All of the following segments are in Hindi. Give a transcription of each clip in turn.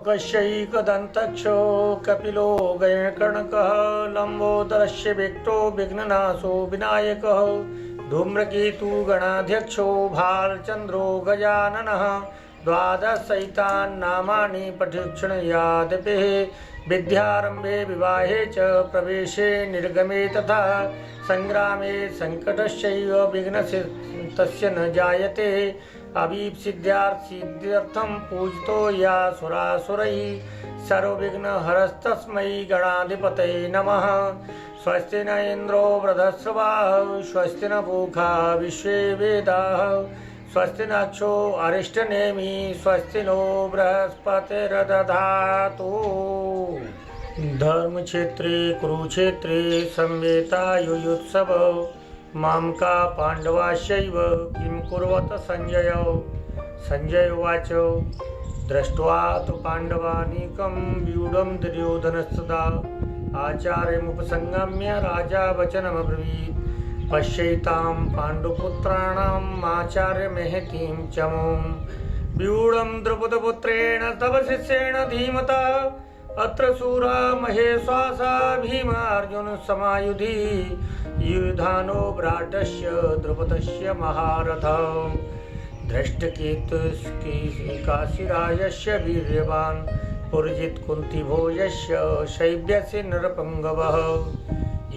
कश्यैकदन्तक्षो कपिलो गयकर्णकः लम्बोदरस्य वेक्टो विघ्ननाशो विनायकः धूम्रकेतुगणाध्यक्षो भालचन्द्रो गजाननः द्वादशैतान्नामानि पठिक्षणयादपिः विद्यारम्भे विवाहे च प्रवेशे निर्गमे तथा संग्रामे संकटस्यैव विघ्नस्य तस्य न जायते अभीप्सिद्ध्यार्थं पूजितो या सुरासुरैः सर्वविघ्नहरस्तस्मै गणाधिपतये नमः। स्वस्ति न इन्द्रो वृधस्रवाः स्वस्ति न पूषा विश्वे वेदाः स्वस्ति नक्षो अरिष्टनेमि स्वस्ति नो बृहस्पतिर्दधातु। धर्मक्षेत्रे कुरुक्षेत्रे संवेतायुयुत्सव मामका पाण्डवाश्चैव किं कुर्वत संजय। संजय उवाच दृष्ट्वा तु पाण्डवानीकं व्यूढं दुर्योधनस्तदा आचार्यमुपसंगम्य राजा वचनमब्रवीत् पश्यैतां पाण्डुपुत्राणाम् आचार्यमहतीं चमूं व्यूढं द्रुपदपुत्रेण तव शिष्येण धीमता अत्र शूरा महेश्वासा भीमार्जुन समायुधि युधानो भ्रातस्य द्रुपदस्य महारथः धृष्टकेतुस्काशिरायस्य वीर्यवान् पुरजित् कुन्तिभोजस्य शैब्यस्य नरपङ्गवः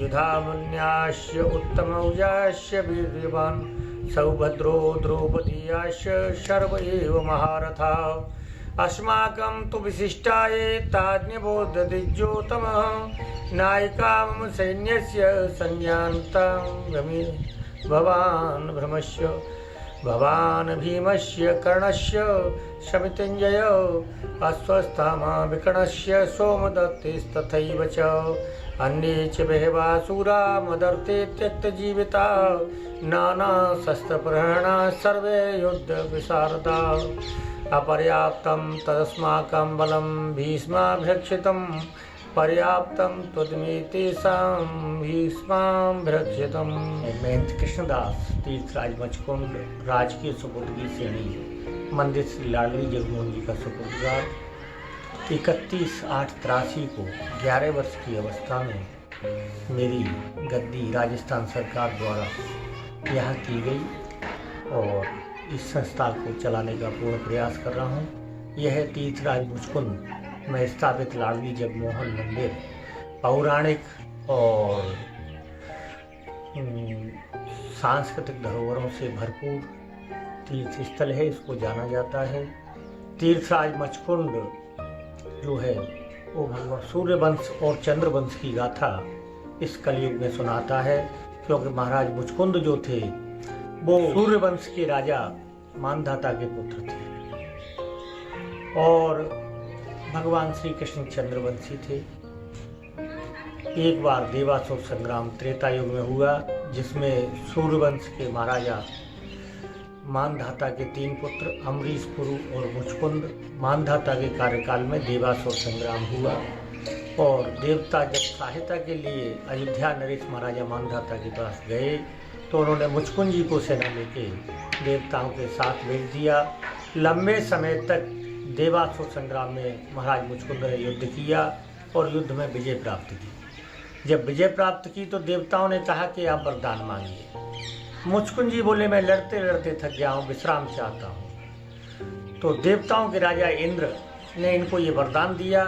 युधामन्यास्य उत्तमौजास्य वीर्यवान् सौभद्रो द्रौपदीयास्य सर्व एव महारथः अस्माकं तु विशिष्टाये ताज्ञबोधदिज्योतमः नायिका मम सैन्यस्य संज्ञान्तं भवान् भीमस्य कर्णस्य शमितञ्जय अश्वस्थामा विकर्णस्य सोमदत्तेस्तथैव च अन्ये च बहवासुरा मदर्ते त्यक्तजीविता नानाशस्त्रप्रहरणा सर्वे युद्धविशारदा अपर्याप्तं तदस्माकं बलं भीष्माभिरक्षितं पर्याप्तं त्वदमेतेषां भीष्माभिरक्षितं। महंत कृष्णदास तीर्थराज मचकुंड राजकीय सुपुर्दगी श्रेणी मंदिर श्री लाडली जगमोहन जी का सुपुर्दगार 31/8/83 को 11 वर्ष की अवस्था में मेरी गद्दी राजस्थान सरकार द्वारा यहाँ की गई और इस संस्था को चलाने का पूर्ण प्रयास कर रहा हूँ। यह तीर्थराज मुचकुंद में स्थापित लाडली जगमोहन मंदिर पौराणिक और सांस्कृतिक धरोहरों से भरपूर तीर्थ स्थल है। इसको जाना जाता है। तीर्थराज मचकुंड जो है वो भगवान सूर्यवंश और चंद्रवंश की गाथा इस कलयुग में सुनाता है, क्योंकि महाराज मुचकुंद जो थे वो सूर्यवंश के राजा मानधाता के पुत्र थे और भगवान श्री कृष्ण चंद्रवंशी थे। एक बार देवासुर संग्राम त्रेता युग में हुआ, जिसमें सूर्यवंश के महाराजा मानधाता के 3 पुत्र अमरीश पुरु और मुचकुंद मानधाता के कार्यकाल में देवासुर संग्राम हुआ और देवता जब सहायता के लिए अयोध्या नरेश महाराजा मानधाता के पास गए तो उन्होंने मुचकुंद जी को सेना लेके देवताओं के साथ भेज दिया। लंबे समय तक देवासुर संग्राम में महाराज मुचकुंद ने युद्ध किया और युद्ध में विजय प्राप्त की। जब विजय प्राप्त की तो देवताओं ने कहा कि आप वरदान मांगिए। मुचकुंद जी बोले मैं लड़ते लड़ते थक गया हूँ, विश्राम चाहता हूँ। तो देवताओं के राजा इंद्र ने इनको ये वरदान दिया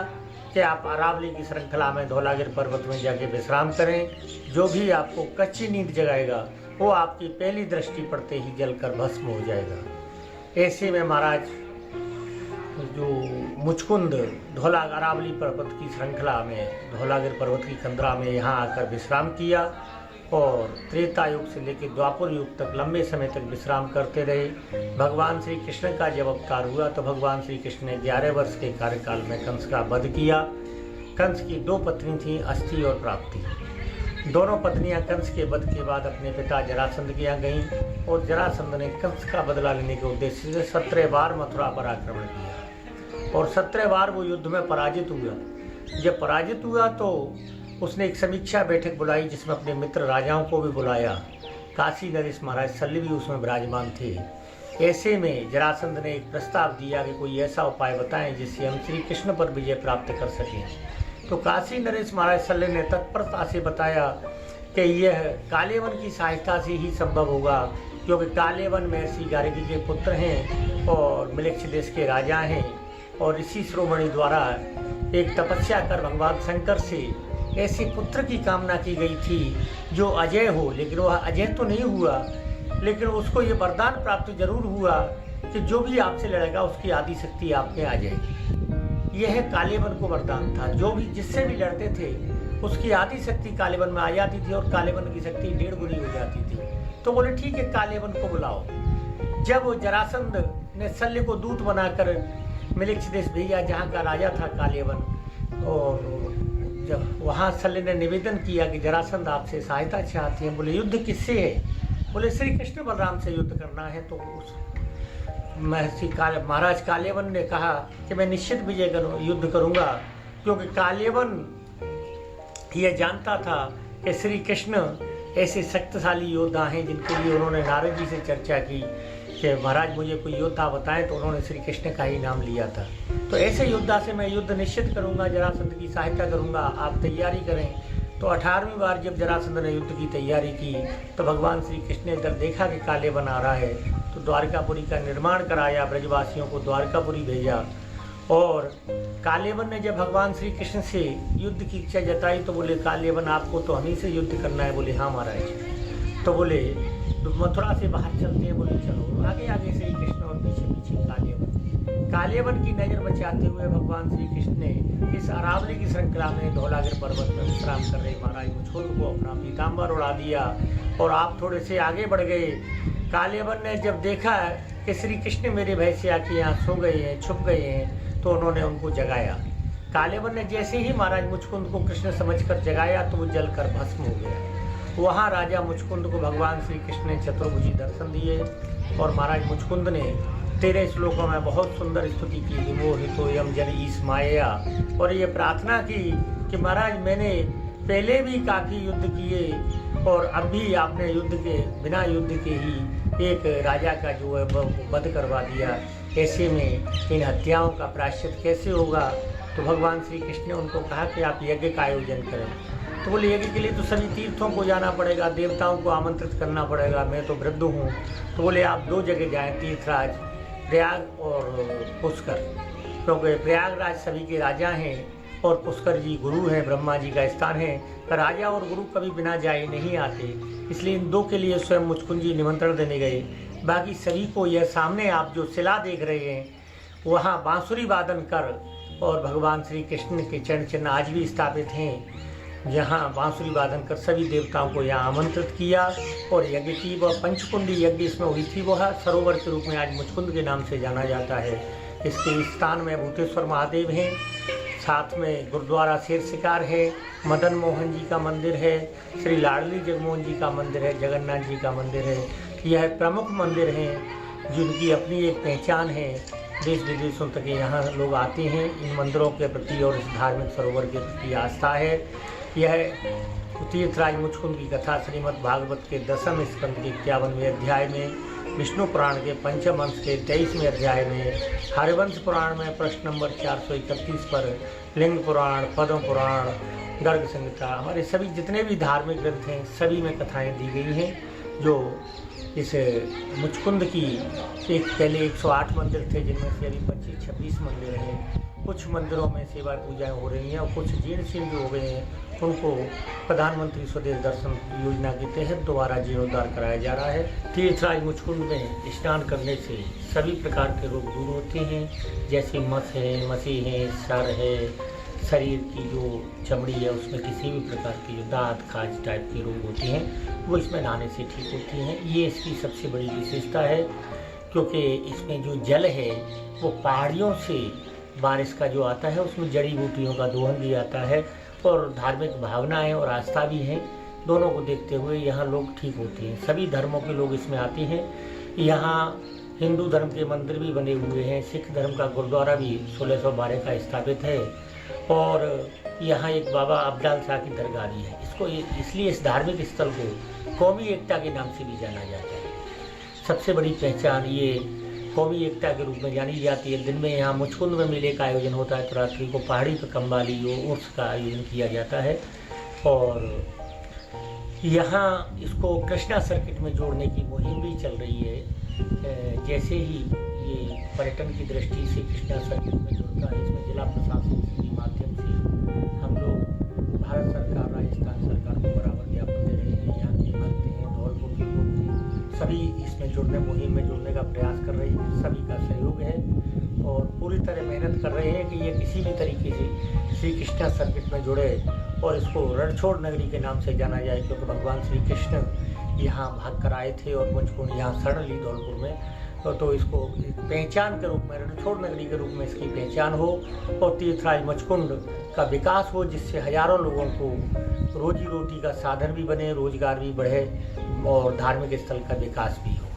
कि आप अरावली की श्रृंखला में धौलागिर पर्वत में जाके विश्राम करें। जो भी आपको कच्ची नींद जगाएगा वो आपकी पहली दृष्टि पड़ते ही जलकर भस्म हो जाएगा। ऐसे में महाराज जो मुचकुंद धौला अरावली पर्वत की श्रृंखला में धौलागिर पर्वत की कंदरा में यहाँ आकर विश्राम किया और त्रेता युग से लेकर द्वापर युग तक लंबे समय तक विश्राम करते रहे। भगवान श्री कृष्ण का जब अवतार हुआ तो भगवान श्री कृष्ण ने 11 वर्ष के कार्यकाल में कंस का वध किया। कंस की 2 पत्नी थीं, अस्थि और प्राप्ति। दोनों पत्नियां कंस के वध के बाद अपने पिता जरासंध के यहाँ गईं और जरासंध ने कंस का बदला लेने के उद्देश्य से 17 बार मथुरा पर आक्रमण किया और 17 बार वो युद्ध में पराजित हुआ। जब पराजित हुआ तो उसने एक समीक्षा बैठक बुलाई जिसमें अपने मित्र राजाओं को भी बुलाया। काशी नरेश महाराज शल्य भी उसमें विराजमान थे। ऐसे में जरासंध ने एक प्रस्ताव दिया कि कोई ऐसा उपाय बताएं जिससे हम श्री कृष्ण पर विजय प्राप्त कर सकें। तो काशी नरेश महाराज सल्ले ने तत्परता से बताया कि यह कालेवन की सहायता से ही संभव होगा, क्योंकि कालेवन महर्षि गार्गी के पुत्र हैं और मिलेच्छ देश के राजा हैं, और ऋषि शिरोमणि द्वारा एक तपस्या कर भगवान शंकर से ऐसे पुत्र की कामना की गई थी जो अजय हो, लेकिन वह अजय तो नहीं हुआ, लेकिन उसको ये वरदान प्राप्त जरूर हुआ कि जो भी आपसे लड़ेगा उसकी आदि शक्ति आप में आ जाएगी। यह कालेवन को वरदान था, जो भी जिससे भी लड़ते थे उसकी आदि शक्ति कालेवन में आ जाती थी और कालेवन की शक्ति 1.5 गुनी हो जाती थी। तो बोले ठीक है, कालेवन को बुलाओ। जब जरासंध ने शल्य को दूत बनाकर मिलेच्छ देश भेजा जहाँ का राजा था कालेवन, और जब वहाँ शल्य ने निवेदन किया कि जरासंध आपसे सहायता चाहते हैं। बोले युद्ध किससे है? बोले श्री कृष्ण बलराम से युद्ध करना है। तो उस महर्षि महाराज कालेवन ने कहा कि मैं निश्चित विजय युद्ध करूंगा, क्योंकि कालेवन यह जानता था कि श्री कृष्ण ऐसे शक्तिशाली योद्धा हैं जिनके लिए उन्होंने नारद जी से चर्चा की कि महाराज मुझे कोई योद्धा बताएं, तो उन्होंने श्री कृष्ण का ही नाम लिया था। तो ऐसे योद्धा से मैं युद्ध निश्चित करूंगा, जरासंध की सहायता करूंगा, आप तैयारी करें। तो 18वीं बार जब जरासंध ने युद्ध की तैयारी की तो भगवान श्री कृष्ण ने इधर देखा कि कालेवन आ रहा है, तो द्वारकापुरी का निर्माण कराया, ब्रजवासियों को द्वारकापुरी भेजा। और कालेवन ने जब भगवान श्री कृष्ण से युद्ध की इच्छा जताई तो बोले कालेवन आपको तो हम ही से युद्ध करना है। बोले हाँ महाराज। तो बोले मथुरा से बाहर चलते हैं। बोले चलो। आगे आगे श्री कृष्ण और पीछे पीछे कालेवन की नजर बचाते हुए भगवान श्री कृष्ण ने इस अरावली की श्रृंखला में धौलागिर पर्वत में विश्राम कर रहे महाराज मुझकोंद को अपना पीताम्बर उड़ा दिया और आप थोड़े से आगे बढ़ गए। कालेवन ने जब देखा कि श्री कृष्ण मेरे भय से आके यहाँ सो गए हैं, छुप गए हैं, तो उन्होंने उनको जगाया। कालेवन ने जैसे ही महाराज मुझकोंद को कृष्ण समझकर जगाया तो वो जलकर भस्म हो गया। वहाँ राजा मुझकोंद को भगवान श्री कृष्ण ने चतुर्भुजी दर्शन दिए और महाराज मुझकोंद ने 13 श्लोकों में बहुत सुंदर स्तुति की, विमोहितो यम जन ईस माया, और ये प्रार्थना की कि महाराज मैंने पहले भी काफ़ी युद्ध किए और अब भी आपने युद्ध के बिना युद्ध के ही एक राजा का जो है वध करवा दिया, ऐसे में इन हत्याओं का प्रायश्चित कैसे होगा। तो भगवान श्री कृष्ण ने उनको कहा कि आप यज्ञ का आयोजन करें। तो बोले यज्ञ के लिए तो सभी तीर्थों को जाना पड़ेगा, देवताओं को आमंत्रित करना पड़ेगा, मैं तो वृद्ध हूँ। तो बोले आप 2 जगह जाएँ, तीर्थराज प्रयाग और पुष्कर, क्योंकि प्रयागराज सभी के राजा हैं और पुष्कर जी गुरु हैं, ब्रह्मा जी का स्थान है। राजा और गुरु कभी बिना जाए नहीं आते, इसलिए इन 2 के लिए स्वयं मुझकोंद जी निमंत्रण देने गए। बाकी सभी को यह सामने आप जो शिला देख रहे हैं वहाँ बांसुरी वादन कर और भगवान श्री कृष्ण के चरण चिन्ह आज भी स्थापित हैं। यहाँ बांसुरी वादन कर सभी देवताओं को यहाँ आमंत्रित किया और यज्ञ की वह पंचकुंडी यज्ञ इसमें हुई थी। वह सरोवर के रूप में आज मुझकोंद के नाम से जाना जाता है। इसके स्थान में भूतेश्वर महादेव हैं, साथ में गुरुद्वारा शेर शिकार है, मदन मोहन जी का मंदिर है, श्री लाडली जगमोहन जी का मंदिर है, जगन्नाथ जी का मंदिर है। यह प्रमुख मंदिर हैं जिनकी अपनी एक पहचान है। देश विदेशों तक यहाँ लोग आते हैं। इन मंदिरों के प्रति और इस धार्मिक सरोवर के प्रति आस्था है। यह तीर्थराज मुझकोंद की कथा श्रीमद् भागवत के 10वें स्कंद के 51वें अध्याय में, विष्णु पुराण के 5म अंश के 23वें अध्याय में, हरिवंश पुराण में प्रश्न नंबर 431 पर, लिंग पुराण, पद्म पुराण, गर्ग संहिता, हमारे सभी जितने भी धार्मिक ग्रंथ हैं सभी में कथाएं दी गई हैं। जो इस मुझकोंद की एक पहले 108 मंदिर थे जिनमें से अभी 25-26 मंदिर हैं। कुछ मंदिरों में सेवा पूजाएं हो रही हैं और कुछ जीर्ण शीर्ण जो हो गए हैं उनको प्रधानमंत्री स्वदेश दर्शन योजना के तहत दोबारा जीर्णोद्धार कराया जा रहा है। तीर्थराज मुझकोंद में स्नान करने से सभी प्रकार के रोग दूर होते हैं, जैसे मस है, मसी है, सर है, शरीर की जो चमड़ी है उसमें किसी भी प्रकार की जो दांत खाज टाइप के रोग होते हैं वो इसमें नहाने से ठीक होते हैं। ये इसकी सबसे बड़ी विशेषता है, क्योंकि इसमें जो जल है वो पहाड़ियों से बारिश का जो आता है उसमें जड़ी बूटियों का दोहन भी आता है और धार्मिक भावनाएं और आस्था भी हैं। दोनों को देखते हुए यहाँ लोग ठीक होते हैं। सभी धर्मों के लोग इसमें आते हैं। यहाँ हिंदू धर्म के मंदिर भी बने हुए हैं, सिख धर्म का गुरुद्वारा भी 1612 का स्थापित है और यहाँ एक बाबा अब्दाल शाह की दरगाह भी है। इसको इसलिए इस धार्मिक स्थल को कौमी एकता के नाम से भी जाना जाता है। सबसे बड़ी पहचान ये कौमी एकता के रूप में जानी जाती है। दिन में यहाँ मुचकुंद में मेले का आयोजन होता है, तो रात्रि को पहाड़ी पर कम्बाली उर्स का आयोजन किया जाता है। और यहाँ इसको कृष्णा सर्किट में जोड़ने की मुहिम भी चल रही है। जैसे ही ये पर्यटन की दृष्टि से कृष्णा सर्किट में जुड़ता है, इसमें जिला प्रशासन के माध्यम से हम लोग भारत सरकार, राजस्थान सरकार को बराबर ज्ञापन दे रहे हैं। यहाँ के भक्त हैं, धौलपुर के लोग हैं, सभी इसमें जुड़ने, मुहिम में जुड़ने का प्रयास कर रहे हैं। सभी का सहयोग है और पूरी तरह मेहनत कर रहे हैं कि ये किसी भी तरीके से श्री कृष्णा सर्किट में जुड़े और इसको रणछोड़ नगरी के नाम से जाना जाए, क्योंकि भगवान श्री कृष्ण यहाँ भाग कर आए थे और मुझको यहाँ शरण ली धौलपुर में। तो इसको पहचान के रूप में, रणछोड़ नगरी के रूप में इसकी पहचान हो और तीर्थराज मचकुंड का विकास हो, जिससे हजारों लोगों को रोजी रोटी का साधन भी बने, रोजगार भी बढ़े और धार्मिक स्थल का विकास भी हो।